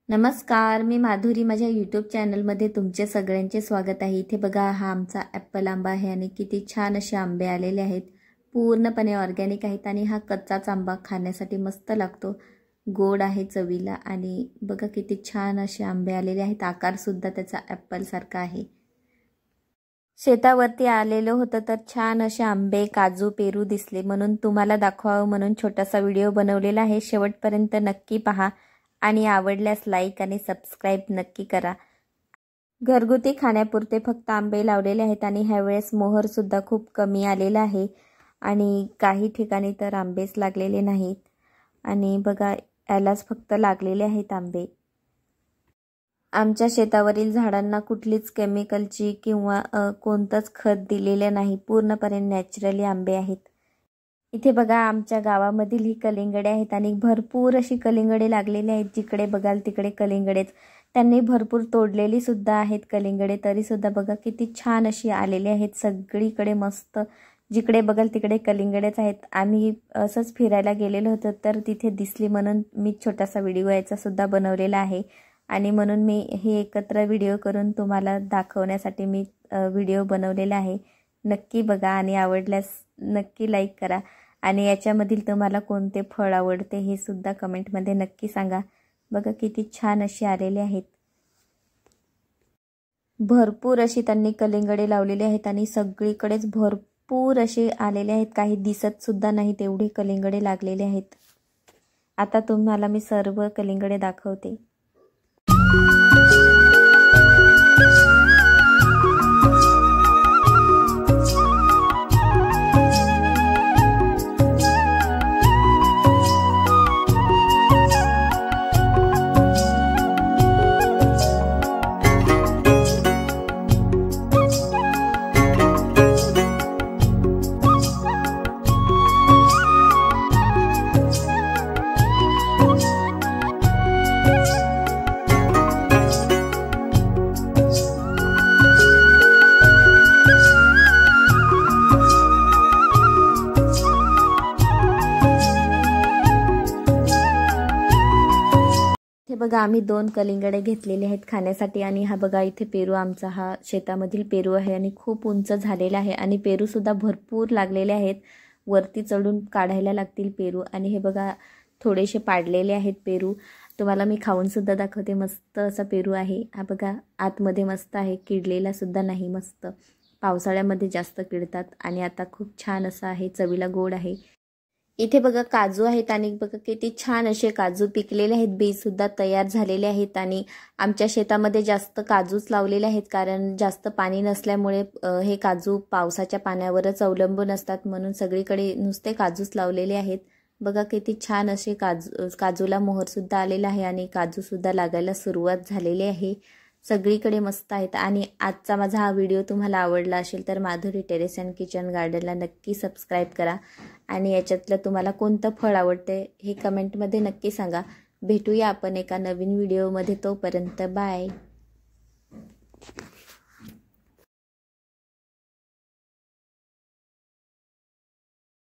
नमस्कार, मी माधुरी. माझ्या यूट्यूब चॅनलमध्ये तुमचे सगळ्यांचे स्वागत आहे. इथे बघा, हा आमचा ॲपल आंबा आहे आणि किती छान असे आंबे आलेले आहेत. पूर्णपणे ऑर्गॅनिक आहेत आणि हा कच्चाच आंबा खाण्यासाठी मस्त लागतो. गोड आहे चवीला आणि बघा किती छान असे आंबे आलेले आहेत. आकारसुद्धा त्याचा ॲपलसारखा आहे. शेतावरती आलेलं होतं तर छान असे आंबे, काजू, पेरू दिसले म्हणून तुम्हाला दाखवावं म्हणून छोटासा व्हिडिओ बनवलेला आहे. शेवटपर्यंत नक्की पहा आणि आवडल्यास लाईक आणि सबस्क्राईब नक्की करा. घरगुती खाण्यापुरते फक्त आंबे लावलेले आहेत आणि ह्यावेळेस मोहरसुद्धा खूप कमी आलेला आहे आणि काही ठिकाणी तर आंबेच लागलेले नाहीत. आणि बघा, यालाच फक्त लागलेले आहेत आंबे. आमच्या शेतावरील झाडांना कुठलीच केमिकलची किंवा कोणतंच खत दिलेलं नाही. पूर्णपणे नॅचरली आंबे आहेत. इथे बघा, आमच्या गावामधील ही कलिंगडे आहेत आणि भरपूर अशी कलिंगडे लागलेली आहेत. जिकडे बघाल तिकडे कलिंगडेच. त्यांनी भरपूर तोडलेली सुद्धा आहेत कलिंगडे, तरीसुद्धा बघा किती छान अशी आलेली आहेत. सगळीकडे मस्त जिकडे बघाल तिकडे कलिंगडेच आहेत. आम्ही असंच फिरायला गेलेलो होतो तर तिथे दिसली म्हणून मी छोटासा व्हिडिओ याचा सुद्धा बनवलेला आहे आणि म्हणून मी हे एकत्र व्हिडिओ करून तुम्हाला दाखवण्यासाठी मी व्हिडिओ बनवलेला आहे. नक्की बघा आणि आवडल्यास नक्की लाईक करा आणि याच्यामधील तुम्हाला कोणते फळ आवडते हे सुद्धा कमेंटमध्ये नक्की सांगा. बघा किती छान अशी आलेले आहेत. भरपूर अशी त्यांनी कलिंगडे लावलेले आहेत आणि सगळीकडेच भरपूर असे आलेले आहेत. काही दिसत सुद्धा नाही तेवढे कलिंगडे लागलेले आहेत. आता तुम्हाला मी सर्व कलिंगडे दाखवते. हे बघा, आम्ही 2 कलिंगडे घेतलेले आहेत खाण्यासाठी आणि हा बघा इथे पेरू, आमचा हा शेतामधील पेरू आहे आणि खूप उंच झालेला आहे आणि पेरूसुद्धा भरपूर लागलेले आहेत. वरती चढून काढायला लागतील पेरू आणि हे बघा थोडेसे पाडलेले आहेत पेरू. तुम्हाला मी खाऊनसुद्धा दाखवते. मस्त असा पेरू आहे हा बघा. आतमध्ये मस्त आहे, किडलेला सुद्धा नाही. मस्त पावसाळ्यामध्ये जास्त किडतात आणि आता खूप छान असा आहे, चवीला गोड आहे. इथे बघा काजू आहेत आणि बघा किती छान असे काजू पिकलेले आहेत. बीजसुद्धा तयार झालेले आहेत आणि आमच्या शेतामध्ये जास्त काजूच लावलेले आहेत कारण जास्त पाणी नसल्यामुळे हे काजू पावसाच्या पाण्यावरच अवलंबून असतात म्हणून सगळीकडे नुसते काजूच लावलेले आहेत. बघा किती छान असे काजूला मोहरसुद्धा आलेला आहे आणि काजूसुद्धा लागायला सुरुवात झालेली आहे. सगळीकडे मस्त आहेत. आणि आजचा माझा हा व्हिडिओ तुम्हाला आवडला असेल तर माधुरी टेरेस अँड किचन गार्डनला नक्की सबस्क्राईब करा आणि याच्यातलं तुम्हाला कोणतं फळ आवडते हे कमेंटमध्ये नक्की सांगा. भेटूया आपण एका नवीन व्हिडिओमध्ये. तोपर्यंत बाय.